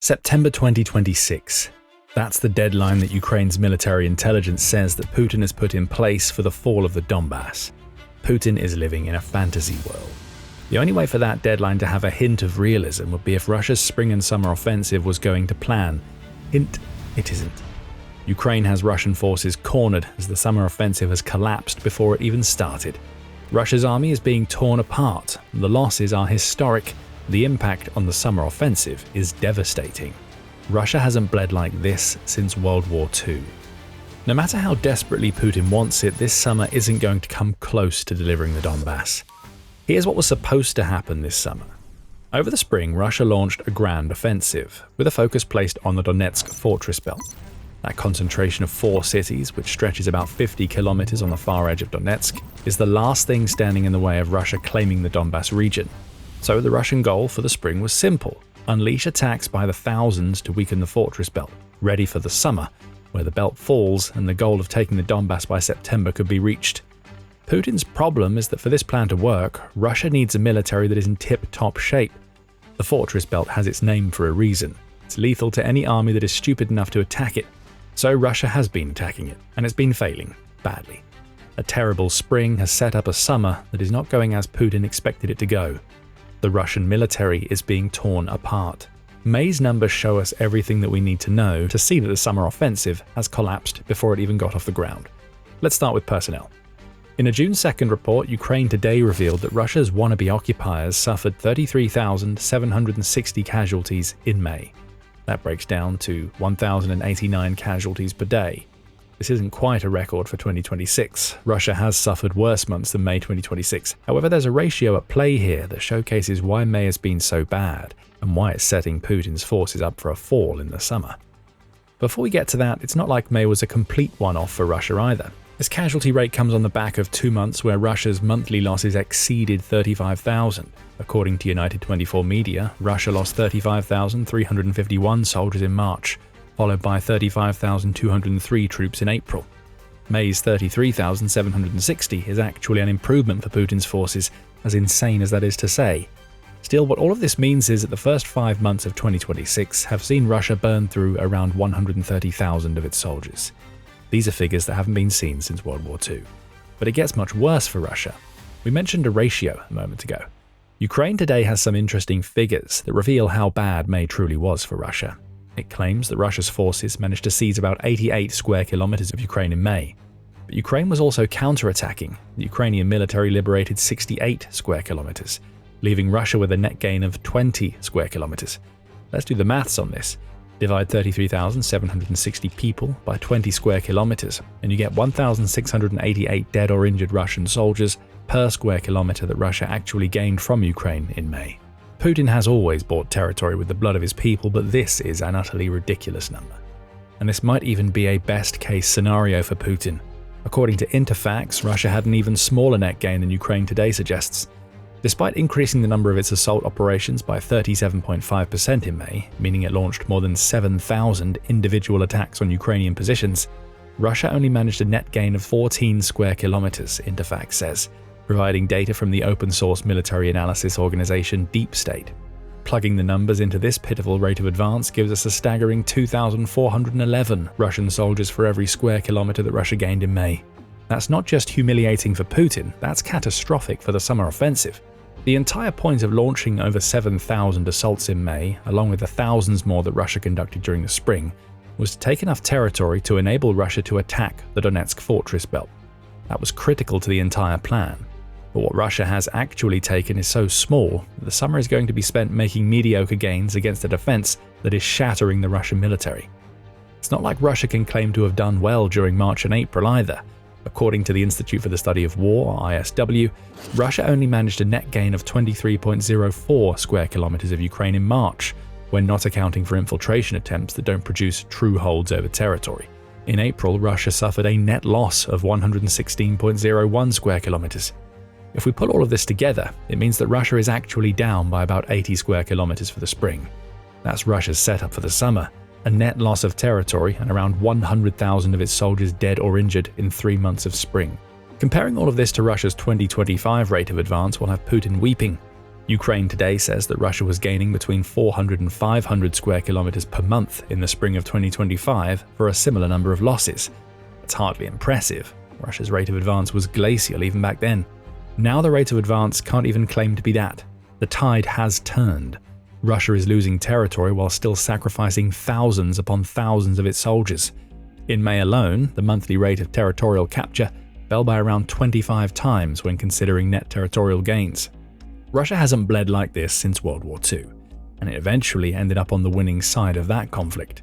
September 2026. That's the deadline that Ukraine's military intelligence says that Putin has put in place for the fall of the Donbas. Putin is living in a fantasy world. The only way for that deadline to have a hint of realism would be if Russia's spring and summer offensive was going to plan. Hint, it isn't. Ukraine has Russian forces cornered as the summer offensive has collapsed before it even started. Russia's army is being torn apart, the losses are historic, the impact on the summer offensive is devastating. Russia hasn't bled like this since World War II. No matter how desperately Putin wants it, this summer isn't going to come close to delivering the Donbas. Here's what was supposed to happen this summer. Over the spring, Russia launched a grand offensive, with a focus placed on the Donetsk Fortress Belt. That concentration of 4 cities, which stretches about 50 kilometers on the far edge of Donetsk, is the last thing standing in the way of Russia claiming the Donbas region. So the Russian goal for the spring was simple: unleash attacks by the thousands to weaken the Fortress Belt, ready for the summer, where the belt falls and the goal of taking the Donbas by September could be reached. Putin's problem is that for this plan to work, Russia needs a military that is in tip-top shape. The Fortress Belt has its name for a reason. It's lethal to any army that is stupid enough to attack it. So Russia has been attacking it, and it's been failing, badly. A terrible spring has set up a summer that is not going as Putin expected it to go. The Russian military is being torn apart. May's numbers show us everything that we need to know to see that the summer offensive has collapsed before it even got off the ground. Let's start with personnel. In a June 2nd report, Ukraine Today revealed that Russia's wannabe occupiers suffered 33,760 casualties in May. That breaks down to 1,089 casualties per day. This isn't quite a record for 2026. Russia has suffered worse months than May 2026. However, there's a ratio at play here that showcases why May has been so bad and why it's setting Putin's forces up for a fall in the summer. Before we get to that, it's not like May was a complete one-off for Russia either. This casualty rate comes on the back of 2 months where Russia's monthly losses exceeded 35,000. According to United 24 Media, Russia lost 35,351 soldiers in March, followed by 35,203 troops in April. May's 33,760 is actually an improvement for Putin's forces, as insane as that is to say. Still, what all of this means is that the first 5 months of 2026 have seen Russia burn through around 130,000 of its soldiers. These are figures that haven't been seen since World War II. But it gets much worse for Russia. We mentioned a ratio a moment ago. Ukraine Today has some interesting figures that reveal how bad May truly was for Russia. It claims that Russia's forces managed to seize about 88 square kilometers of Ukraine in May. But Ukraine was also counterattacking. The Ukrainian military liberated 68 square kilometers, leaving Russia with a net gain of 20 square kilometers. Let's do the maths on this. Divide 33,760 people by 20 square kilometers, and you get 1,688 dead or injured Russian soldiers per square kilometer that Russia actually gained from Ukraine in May. Putin has always bought territory with the blood of his people, but this is an utterly ridiculous number. And this might even be a best-case scenario for Putin. According to Interfax, Russia had an even smaller net gain than Ukraine Today suggests. Despite increasing the number of its assault operations by 37.5% in May, meaning it launched more than 7,000 individual attacks on Ukrainian positions, Russia only managed a net gain of 14 square kilometers, Interfax says, providing data from the open-source military analysis organization Deep State. Plugging the numbers into this pitiful rate of advance gives us a staggering 2,411 Russian soldiers for every square kilometer that Russia gained in May. That's not just humiliating for Putin, that's catastrophic for the summer offensive. The entire point of launching over 7,000 assaults in May, along with the thousands more that Russia conducted during the spring, was to take enough territory to enable Russia to attack the Donetsk Fortress Belt. That was critical to the entire plan. But what Russia has actually taken is so small that the summer is going to be spent making mediocre gains against a defense that is shattering the Russian military. It's not like Russia can claim to have done well during March and April either. According to the Institute for the Study of War, ISW, Russia only managed a net gain of 23.04 square kilometers of Ukraine in March, when not accounting for infiltration attempts that don't produce true holds over territory. In April, Russia suffered a net loss of 116.01 square kilometers. If we put all of this together, it means that Russia is actually down by about 80 square kilometers for the spring. That's Russia's setup for the summer, a net loss of territory and around 100,000 of its soldiers dead or injured in 3 months of spring. Comparing all of this to Russia's 2025 rate of advance will have Putin weeping. Ukraine today says that Russia was gaining between 400 and 500 square kilometers per month in the spring of 2025 for a similar number of losses. That's hardly impressive. Russia's rate of advance was glacial even back then. Now the rate of advance can't even claim to be that. The tide has turned. Russia is losing territory while still sacrificing thousands upon thousands of its soldiers. In May alone, the monthly rate of territorial capture fell by around 25 times when considering net territorial gains. Russia hasn't bled like this since World War II, and it eventually ended up on the winning side of that conflict.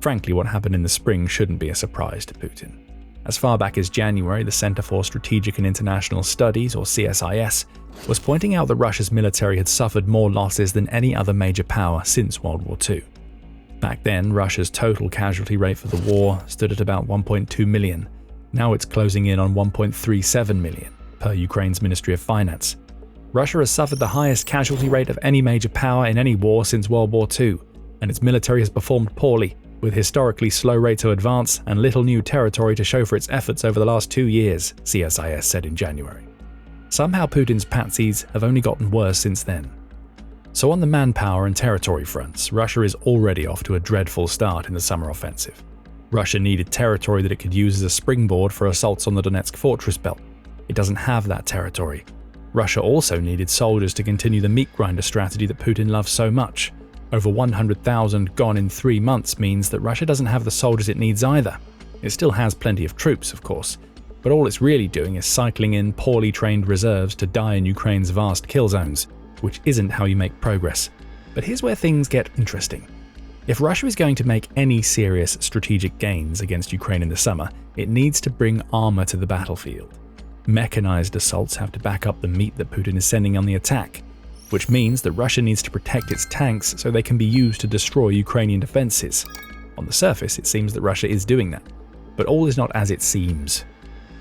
Frankly, what happened in the spring shouldn't be a surprise to Putin. As far back as January, the Center for Strategic and International Studies, or CSIS, was pointing out that Russia's military had suffered more losses than any other major power since World War II. Back then, Russia's total casualty rate for the war stood at about 1.2 million. Now it's closing in on 1.37 million, per Ukraine's Ministry of Finance. Russia has suffered the highest casualty rate of any major power in any war since World War II, and its military has performed poorly, with historically slow rates of advance and little new territory to show for its efforts over the last 2 years, CSIS said in January. Somehow Putin's patsies have only gotten worse since then. So on the manpower and territory fronts, Russia is already off to a dreadful start in the summer offensive. Russia needed territory that it could use as a springboard for assaults on the Donetsk Fortress Belt. It doesn't have that territory. Russia also needed soldiers to continue the meat grinder strategy that Putin loves so much. Over 100,000 gone in 3 months means that Russia doesn't have the soldiers it needs either. It still has plenty of troops, of course, but all it's really doing is cycling in poorly trained reserves to die in Ukraine's vast kill zones, which isn't how you make progress. But here's where things get interesting. If Russia is going to make any serious strategic gains against Ukraine in the summer, it needs to bring armor to the battlefield. Mechanized assaults have to back up the meat that Putin is sending on the attack, which means that Russia needs to protect its tanks so they can be used to destroy Ukrainian defenses. On the surface, it seems that Russia is doing that, but all is not as it seems.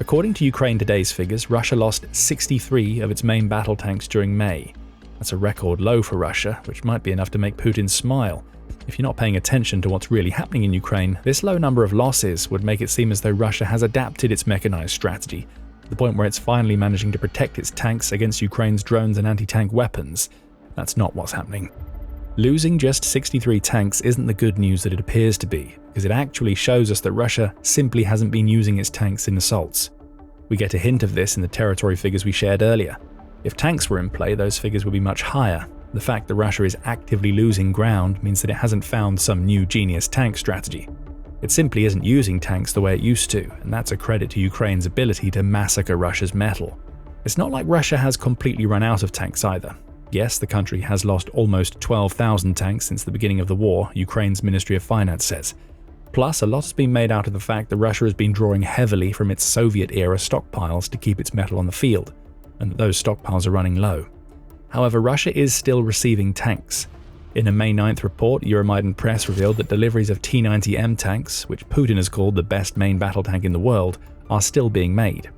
According to Ukraine Today's figures, Russia lost 63 of its main battle tanks during May. That's a record low for Russia, which might be enough to make Putin smile. If you're not paying attention to what's really happening in Ukraine, this low number of losses would make it seem as though Russia has adapted its mechanized strategy, to the point where it's finally managing to protect its tanks against Ukraine's drones and anti-tank weapons. That's not what's happening. Losing just 63 tanks isn't the good news that it appears to be, because it actually shows us that Russia simply hasn't been using its tanks in assaults. We get a hint of this in the territory figures we shared earlier. If tanks were in play, those figures would be much higher. The fact that Russia is actively losing ground means that it hasn't found some new genius tank strategy. It simply isn't using tanks the way it used to, and that's a credit to Ukraine's ability to massacre Russia's metal. It's not like Russia has completely run out of tanks either. Yes, the country has lost almost 12,000 tanks since the beginning of the war, Ukraine's Ministry of Finance says. Plus, a lot has been made out of the fact that Russia has been drawing heavily from its Soviet-era stockpiles to keep its metal on the field, and that those stockpiles are running low. However, Russia is still receiving tanks. In a May 9th report, Euromaidan Press revealed that deliveries of T-90M tanks, which Putin has called the best main battle tank in the world, are still being made.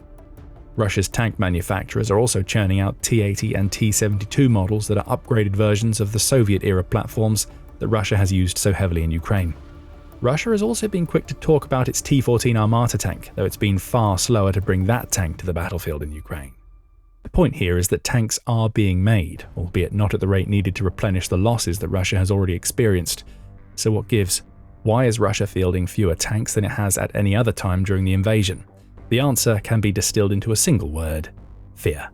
Russia's tank manufacturers are also churning out T-80 and T-72 models that are upgraded versions of the Soviet-era platforms that Russia has used so heavily in Ukraine. Russia has also been quick to talk about its T-14 Armata tank, though it's been far slower to bring that tank to the battlefield in Ukraine. The point here is that tanks are being made, albeit not at the rate needed to replenish the losses that Russia has already experienced. So what gives? Why is Russia fielding fewer tanks than it has at any other time during the invasion? The answer can be distilled into a single word: fear.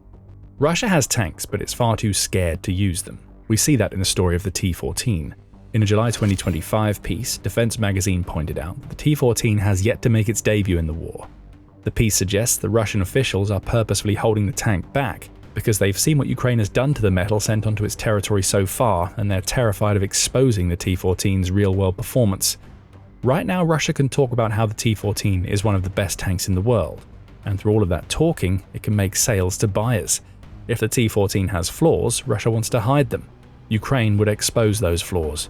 Russia has tanks, but it's far too scared to use them. We see that in the story of the T-14. In a July 2025 piece, Defense Magazine pointed out that the T-14 has yet to make its debut in the war. The piece suggests that Russian officials are purposefully holding the tank back because they've seen what Ukraine has done to the metal sent onto its territory so far, and they're terrified of exposing the T-14's real-world performance. Right now, Russia can talk about how the T-14 is one of the best tanks in the world, and through all of that talking, it can make sales to buyers. If the T-14 has flaws, Russia wants to hide them. Ukraine would expose those flaws.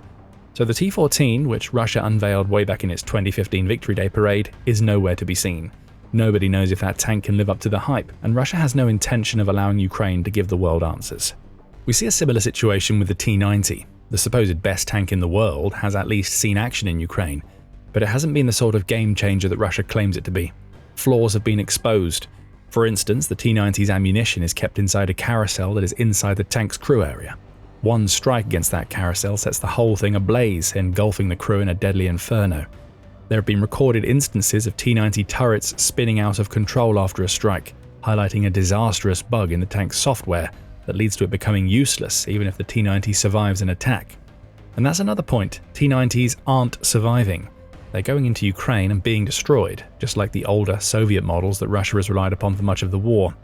So the T-14, which Russia unveiled way back in its 2015 Victory Day parade, is nowhere to be seen. Nobody knows if that tank can live up to the hype, and Russia has no intention of allowing Ukraine to give the world answers. We see a similar situation with the T-90. The supposed best tank in the world has at least seen action in Ukraine, but it hasn't been the sort of game changer that Russia claims it to be. Flaws have been exposed. For instance, the T-90's ammunition is kept inside a carousel that is inside the tank's crew area. One strike against that carousel sets the whole thing ablaze, engulfing the crew in a deadly inferno. There have been recorded instances of T-90 turrets spinning out of control after a strike, highlighting a disastrous bug in the tank's software that leads to it becoming useless even if the T-90 survives an attack. And that's another point, T-90s aren't surviving. They're going into Ukraine and being destroyed, just like the older Soviet models that Russia has relied upon for much of the war.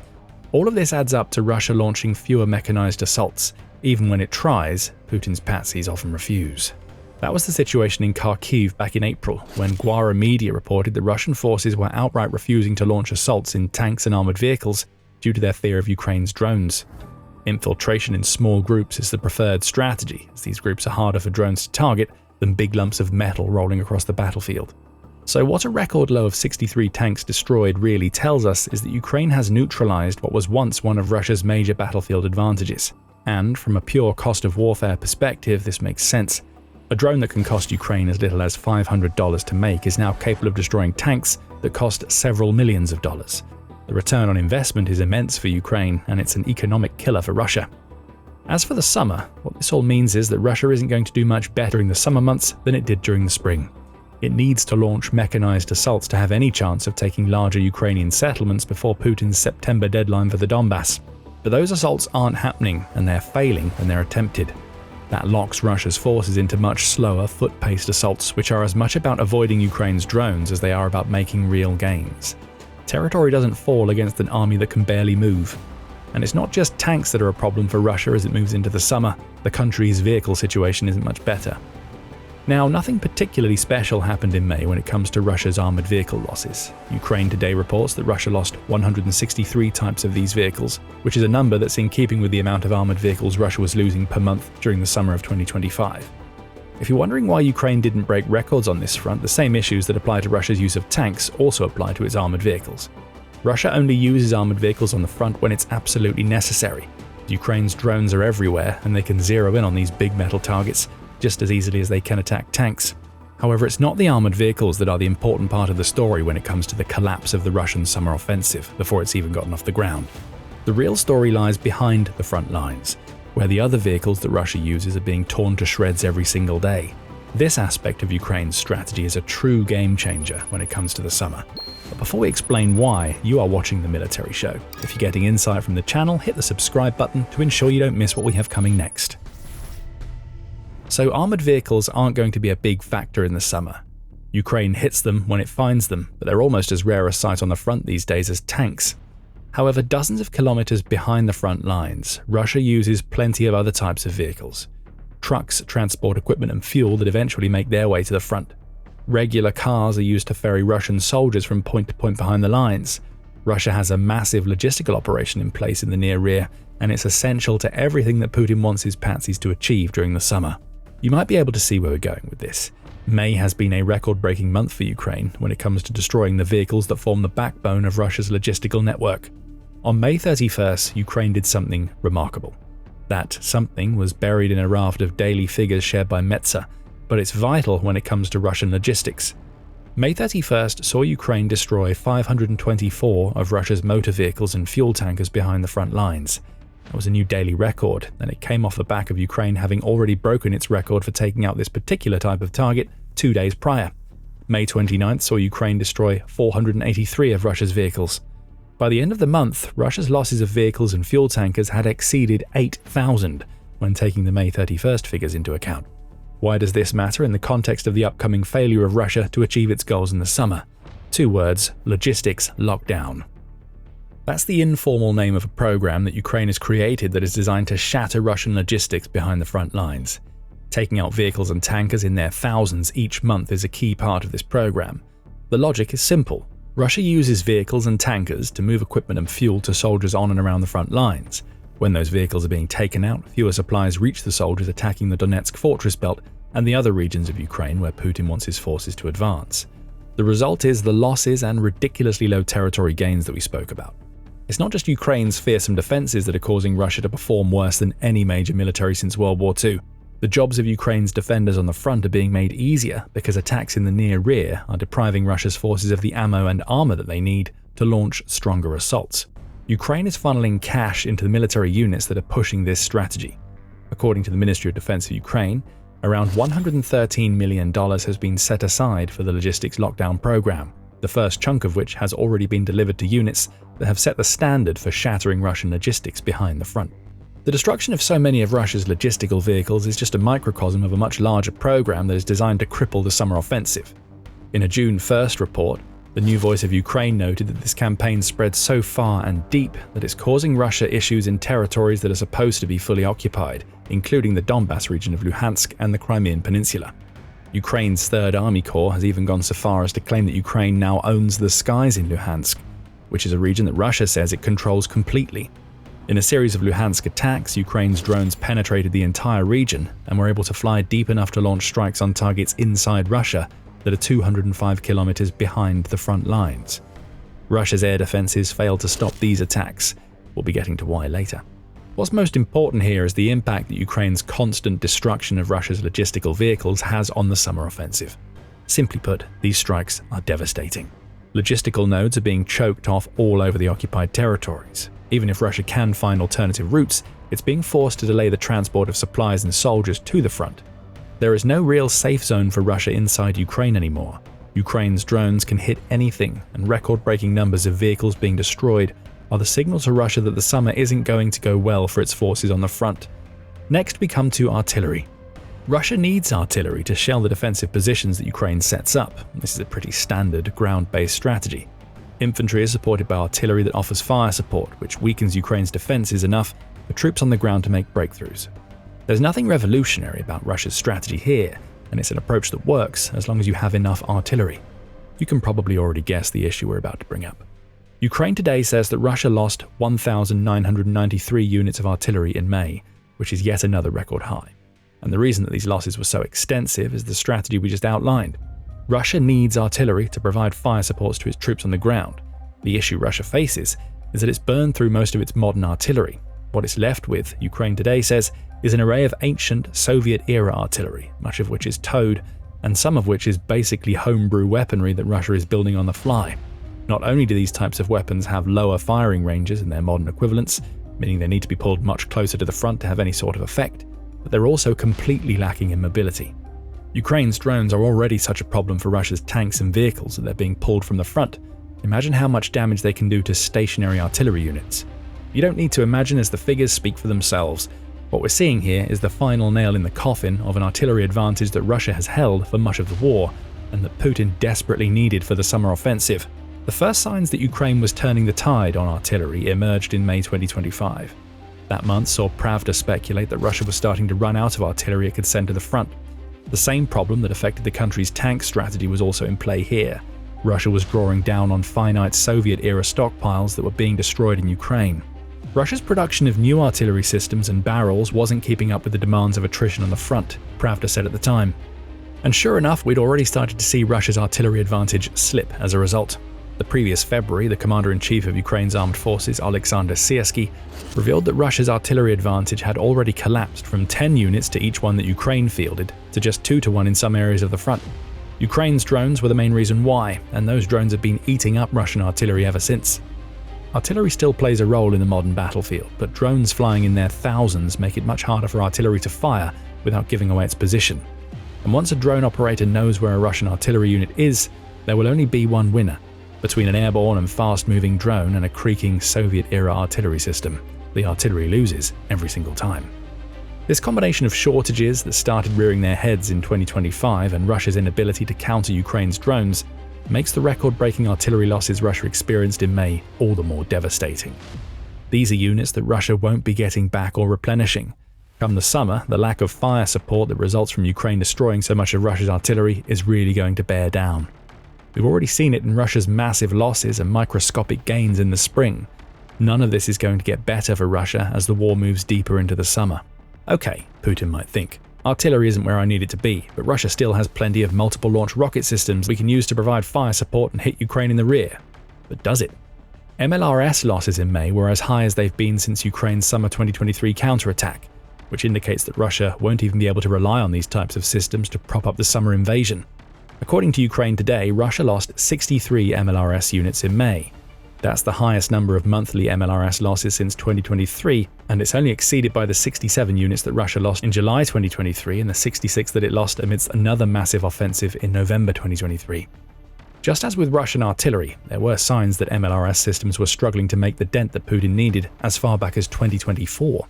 All of this adds up to Russia launching fewer mechanized assaults. Even when it tries, Putin's patsies often refuse. That was the situation in Kharkiv back in April, when Gwara media reported that Russian forces were outright refusing to launch assaults in tanks and armored vehicles due to their fear of Ukraine's drones. Infiltration in small groups is the preferred strategy, as these groups are harder for drones to target than big lumps of metal rolling across the battlefield. So what a record low of 63 tanks destroyed really tells us is that Ukraine has neutralized what was once one of Russia's major battlefield advantages. And from a pure cost of warfare perspective, this makes sense. A drone that can cost Ukraine as little as $500 to make is now capable of destroying tanks that cost several millions of dollars. The return on investment is immense for Ukraine, and it's an economic killer for Russia. As for the summer, what this all means is that Russia isn't going to do much better during the summer months than it did during the spring. It needs to launch mechanized assaults to have any chance of taking larger Ukrainian settlements before Putin's September deadline for the Donbas. But those assaults aren't happening, and they're failing when they're attempted. That locks Russia's forces into much slower, foot-paced assaults, which are as much about avoiding Ukraine's drones as they are about making real gains. Territory doesn't fall against an army that can barely move. And it's not just tanks that are a problem for Russia as it moves into the summer. The country's vehicle situation isn't much better. Now, nothing particularly special happened in May when it comes to Russia's armored vehicle losses. Ukraine today reports that Russia lost 163 types of these vehicles, which is a number that's in keeping with the amount of armored vehicles Russia was losing per month during the summer of 2025. If you're wondering why Ukraine didn't break records on this front, the same issues that apply to Russia's use of tanks also apply to its armored vehicles. Russia only uses armored vehicles on the front when it's absolutely necessary. Ukraine's drones are everywhere, and they can zero in on these big metal targets just as easily as they can attack tanks. However, it's not the armored vehicles that are the important part of the story when it comes to the collapse of the Russian summer offensive before it's even gotten off the ground. The real story lies behind the front lines, where the other vehicles that Russia uses are being torn to shreds every single day. This aspect of Ukraine's strategy is a true game changer when it comes to the summer. But before we explain why, you are watching The Military Show. If you're getting insight from the channel, hit the subscribe button to ensure you don't miss what we have coming next. So armored vehicles aren't going to be a big factor in the summer. Ukraine hits them when it finds them, but they're almost as rare a sight on the front these days as tanks. However, dozens of kilometers behind the front lines, Russia uses plenty of other types of vehicles. Trucks transport equipment and fuel that eventually make their way to the front. Regular cars are used to ferry Russian soldiers from point to point behind the lines. Russia has a massive logistical operation in place in the near rear, and it's essential to everything that Putin wants his patsies to achieve during the summer. You might be able to see where we're going with this. May has been a record-breaking month for Ukraine when it comes to destroying the vehicles that form the backbone of Russia's logistical network. On May 31st, Ukraine did something remarkable. That something was buried in a raft of daily figures shared by Metza, but it's vital when it comes to Russian logistics. May 31st saw Ukraine destroy 524 of Russia's motor vehicles and fuel tankers behind the front lines. That was a new daily record, and it came off the back of Ukraine having already broken its record for taking out this particular type of target 2 days prior. May 29th saw Ukraine destroy 483 of Russia's vehicles. By the end of the month, Russia's losses of vehicles and fuel tankers had exceeded 8,000 when taking the May 31st figures into account. Why does this matter in the context of the upcoming failure of Russia to achieve its goals in the summer? 2 words: logistics lockdown. That's the informal name of a program that Ukraine has created that is designed to shatter Russian logistics behind the front lines. Taking out vehicles and tankers in their thousands each month is a key part of this program. The logic is simple. Russia uses vehicles and tankers to move equipment and fuel to soldiers on and around the front lines. When those vehicles are being taken out, fewer supplies reach the soldiers attacking the Donetsk Fortress Belt and the other regions of Ukraine where Putin wants his forces to advance. The result is the losses and ridiculously low territory gains that we spoke about. It's not just Ukraine's fearsome defenses that are causing Russia to perform worse than any major military since World War II. The jobs of Ukraine's defenders on the front are being made easier because attacks in the near rear are depriving Russia's forces of the ammo and armor that they need to launch stronger assaults. Ukraine is funneling cash into the military units that are pushing this strategy. According to the Ministry of Defense of Ukraine, around $113 million has been set aside for the logistics lockdown program, the first chunk of which has already been delivered to units that have set the standard for shattering Russian logistics behind the front. The destruction of so many of Russia's logistical vehicles is just a microcosm of a much larger program that is designed to cripple the summer offensive. In a June 1st report, the New Voice of Ukraine noted that this campaign spread so far and deep that it's causing Russia issues in territories that are supposed to be fully occupied, including the Donbas region of Luhansk and the Crimean Peninsula. Ukraine's 3rd Army Corps has even gone so far as to claim that Ukraine now owns the skies in Luhansk, which is a region that Russia says it controls completely. In a series of Luhansk attacks, Ukraine's drones penetrated the entire region and were able to fly deep enough to launch strikes on targets inside Russia that are 205 kilometers behind the front lines. Russia's air defenses failed to stop these attacks. We'll be getting to why later. What's most important here is the impact that Ukraine's constant destruction of Russia's logistical vehicles has on the summer offensive. Simply put, these strikes are devastating. Logistical nodes are being choked off all over the occupied territories. Even if Russia can find alternative routes, it's being forced to delay the transport of supplies and soldiers to the front. There is no real safe zone for Russia inside Ukraine anymore. Ukraine's drones can hit anything, and record-breaking numbers of vehicles being destroyed are the signal to Russia that the summer isn't going to go well for its forces on the front. Next we come to artillery. Russia needs artillery to shell the defensive positions that Ukraine sets up. This is a pretty standard ground-based strategy. Infantry is supported by artillery that offers fire support, which weakens Ukraine's defenses enough for troops on the ground to make breakthroughs. There's nothing revolutionary about Russia's strategy here, and it's an approach that works as long as you have enough artillery. You can probably already guess the issue we're about to bring up. Ukraine today says that Russia lost 1,993 units of artillery in May, which is yet another record high. And the reason that these losses were so extensive is the strategy we just outlined. Russia needs artillery to provide fire supports to its troops on the ground. The issue Russia faces is that it's burned through most of its modern artillery. What it's left with, Ukraine today says, is an array of ancient Soviet-era artillery, much of which is towed, and some of which is basically homebrew weaponry that Russia is building on the fly. Not only do these types of weapons have lower firing ranges than their modern equivalents, meaning they need to be pulled much closer to the front to have any sort of effect, but they're also completely lacking in mobility. Ukraine's drones are already such a problem for Russia's tanks and vehicles that they're being pulled from the front. Imagine how much damage they can do to stationary artillery units. You don't need to imagine, as the figures speak for themselves. What we're seeing here is the final nail in the coffin of an artillery advantage that Russia has held for much of the war, and that Putin desperately needed for the summer offensive. The first signs that Ukraine was turning the tide on artillery emerged in May 2025. That month saw Pravda speculate that Russia was starting to run out of artillery it could send to the front. The same problem that affected the country's tank strategy was also in play here. Russia was drawing down on finite Soviet-era stockpiles that were being destroyed in Ukraine. Russia's production of new artillery systems and barrels wasn't keeping up with the demands of attrition on the front, Pravda said at the time. And sure enough, we'd already started to see Russia's artillery advantage slip as a result. The previous February, the commander-in-chief of Ukraine's armed forces, Alexander Siersky, revealed that Russia's artillery advantage had already collapsed from 10 units to each one that Ukraine fielded to just 2 to 1 in some areas of the front. Ukraine's drones were the main reason why, and those drones have been eating up Russian artillery ever since. Artillery still plays a role in the modern battlefield, but drones flying in their thousands make it much harder for artillery to fire without giving away its position. And once a drone operator knows where a Russian artillery unit is, there will only be one winner. Between an airborne and fast-moving drone and a creaking Soviet-era artillery system, the artillery loses every single time. This combination of shortages that started rearing their heads in 2025 and Russia's inability to counter Ukraine's drones makes the record-breaking artillery losses Russia experienced in May all the more devastating. These are units that Russia won't be getting back or replenishing. Come the summer, the lack of fire support that results from Ukraine destroying so much of Russia's artillery is really going to bear down. We've already seen it in Russia's massive losses and microscopic gains in the spring. None of this is going to get better for Russia as the war moves deeper into the summer. Okay, Putin might think, artillery isn't where I need it to be, but Russia still has plenty of multiple launch rocket systems we can use to provide fire support and hit Ukraine in the rear. But does it? MLRS losses in May were as high as they've been since Ukraine's summer 2023 counterattack, which indicates that Russia won't even be able to rely on these types of systems to prop up the summer invasion. According to Ukraine Today, Russia lost 63 MLRS units in May. That's the highest number of monthly MLRS losses since 2023, and it's only exceeded by the 67 units that Russia lost in July 2023 and the 66 that it lost amidst another massive offensive in November 2023. Just as with Russian artillery, there were signs that MLRS systems were struggling to make the dent that Putin needed as far back as 2024.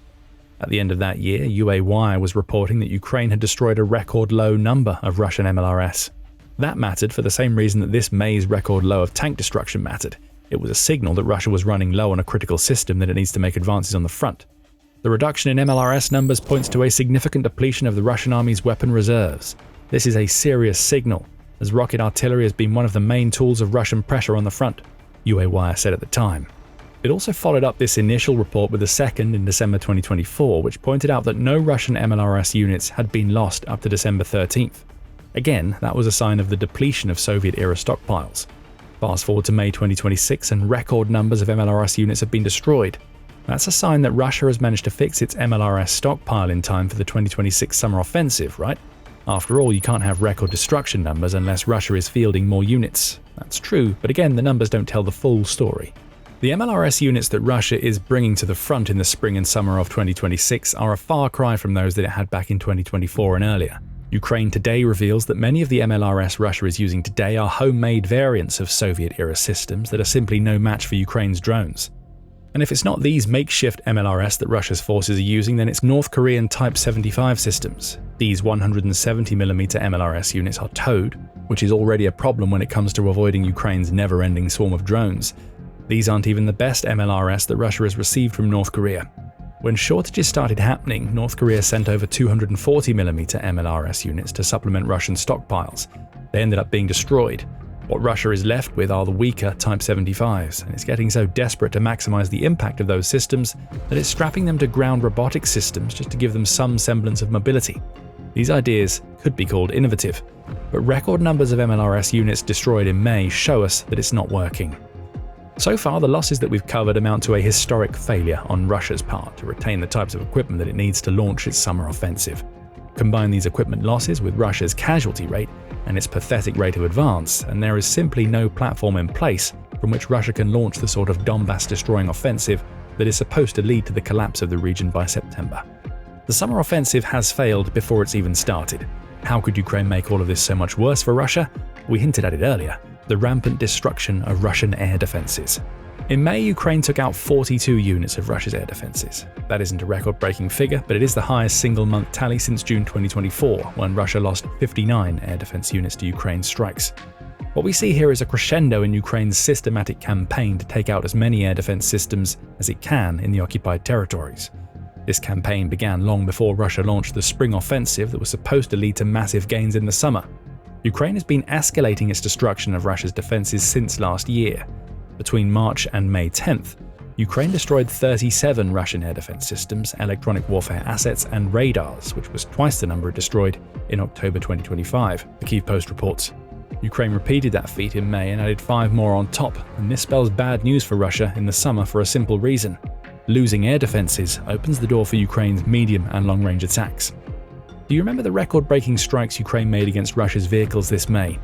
At the end of that year, UAY was reporting that Ukraine had destroyed a record low number of Russian MLRS. That mattered for the same reason that this May's record low of tank destruction mattered. It was a signal that Russia was running low on a critical system that it needs to make advances on the front. The reduction in MLRS numbers points to a significant depletion of the Russian army's weapon reserves. This is a serious signal, as rocket artillery has been one of the main tools of Russian pressure on the front, UAY said at the time. It also followed up this initial report with a second in December 2024, which pointed out that no Russian MLRS units had been lost up to December 13th. Again, that was a sign of the depletion of Soviet-era stockpiles. Fast forward to May 2026 and record numbers of MLRS units have been destroyed. That's a sign that Russia has managed to fix its MLRS stockpile in time for the 2026 summer offensive, right? After all, you can't have record destruction numbers unless Russia is fielding more units. That's true, but again, the numbers don't tell the full story. The MLRS units that Russia is bringing to the front in the spring and summer of 2026 are a far cry from those that it had back in 2024 and earlier. Ukraine Today reveals that many of the MLRS Russia is using today are homemade variants of Soviet-era systems that are simply no match for Ukraine's drones. And if it's not these makeshift MLRS that Russia's forces are using, then it's North Korean Type 75 systems. These 170mm MLRS units are towed, which is already a problem when it comes to avoiding Ukraine's never-ending swarm of drones. These aren't even the best MLRS that Russia has received from North Korea. When shortages started happening, North Korea sent over 240mm MLRS units to supplement Russian stockpiles. They ended up being destroyed. What Russia is left with are the weaker Type 75s, and it's getting so desperate to maximize the impact of those systems that it's strapping them to ground robotic systems just to give them some semblance of mobility. These ideas could be called innovative, but record numbers of MLRS units destroyed in May show us that it's not working. So far, the losses that we've covered amount to a historic failure on Russia's part to retain the types of equipment that it needs to launch its summer offensive. Combine these equipment losses with Russia's casualty rate and its pathetic rate of advance, and there is simply no platform in place from which Russia can launch the sort of Donbas-destroying offensive that is supposed to lead to the collapse of the region by September. The summer offensive has failed before it's even started. How could Ukraine make all of this so much worse for Russia? We hinted at it earlier. The rampant destruction of Russian air defenses. In May, Ukraine took out 42 units of Russia's air defenses. That isn't a record-breaking figure, but it is the highest single-month tally since June 2024, when Russia lost 59 air defense units to Ukraine's strikes. What we see here is a crescendo in Ukraine's systematic campaign to take out as many air defense systems as it can in the occupied territories. This campaign began long before Russia launched the spring offensive that was supposed to lead to massive gains in the summer. Ukraine has been escalating its destruction of Russia's defenses since last year. Between March and May 10th, Ukraine destroyed 37 Russian air defense systems, electronic warfare assets, and radars, which was twice the number it destroyed in October 2025, the Kyiv Post reports. Ukraine repeated that feat in May and added 5 more on top, and this spells bad news for Russia in the summer for a simple reason. Losing air defenses opens the door for Ukraine's medium and long-range attacks. Do you remember the record-breaking strikes Ukraine made against Russia's vehicles this May?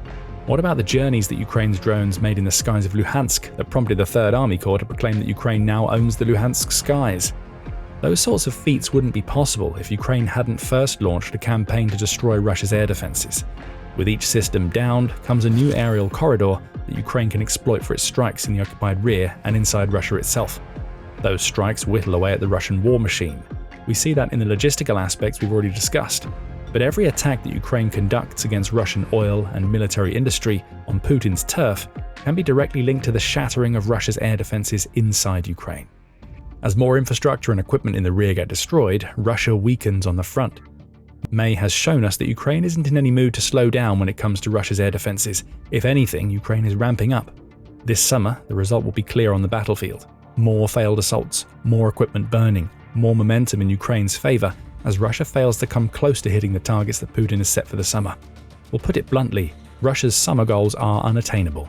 What about the journeys that Ukraine's drones made in the skies of Luhansk that prompted the Third Army Corps to proclaim that Ukraine now owns the Luhansk skies? Those sorts of feats wouldn't be possible if Ukraine hadn't first launched a campaign to destroy Russia's air defenses. With each system downed comes a new aerial corridor that Ukraine can exploit for its strikes in the occupied rear and inside Russia itself. Those strikes whittle away at the Russian war machine. We see that in the logistical aspects we've already discussed. But every attack that Ukraine conducts against Russian oil and military industry on Putin's turf can be directly linked to the shattering of Russia's air defenses inside Ukraine. As more infrastructure and equipment in the rear get destroyed, Russia weakens on the front. May has shown us that Ukraine isn't in any mood to slow down when it comes to Russia's air defenses. If anything, Ukraine is ramping up. This summer, the result will be clear on the battlefield. More failed assaults, more equipment burning, more momentum in Ukraine's favor as Russia fails to come close to hitting the targets that Putin has set for the summer. Or put it bluntly, Russia's summer goals are unattainable.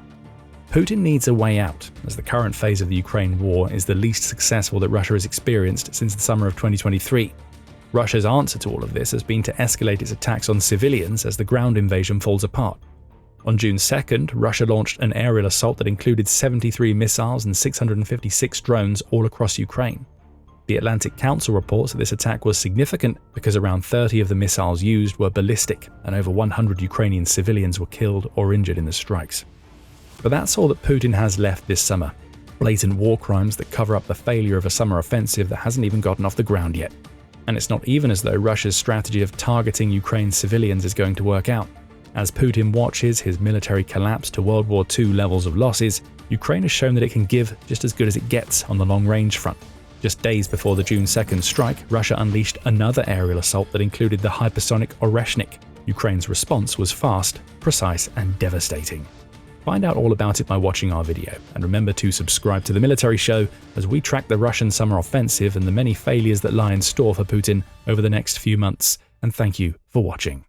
Putin needs a way out, as the current phase of the Ukraine war is the least successful that Russia has experienced since the summer of 2023. Russia's answer to all of this has been to escalate its attacks on civilians as the ground invasion falls apart. On June 2nd, Russia launched an aerial assault that included 73 missiles and 656 drones all across Ukraine. The Atlantic Council reports that this attack was significant because around 30 of the missiles used were ballistic, and over 100 Ukrainian civilians were killed or injured in the strikes. But that's all that Putin has left this summer. Blatant war crimes that cover up the failure of a summer offensive that hasn't even gotten off the ground yet. And it's not even as though Russia's strategy of targeting Ukraine's civilians is going to work out. As Putin watches his military collapse to World War II levels of losses, Ukraine has shown that it can give just as good as it gets on the long-range front. Just days before the June 2nd strike, Russia unleashed another aerial assault that included the hypersonic Oreshnik. Ukraine's response was fast, precise, and devastating. Find out all about it by watching our video, and remember to subscribe to The Military Show as we track the Russian summer offensive and the many failures that lie in store for Putin over the next few months. And thank you for watching.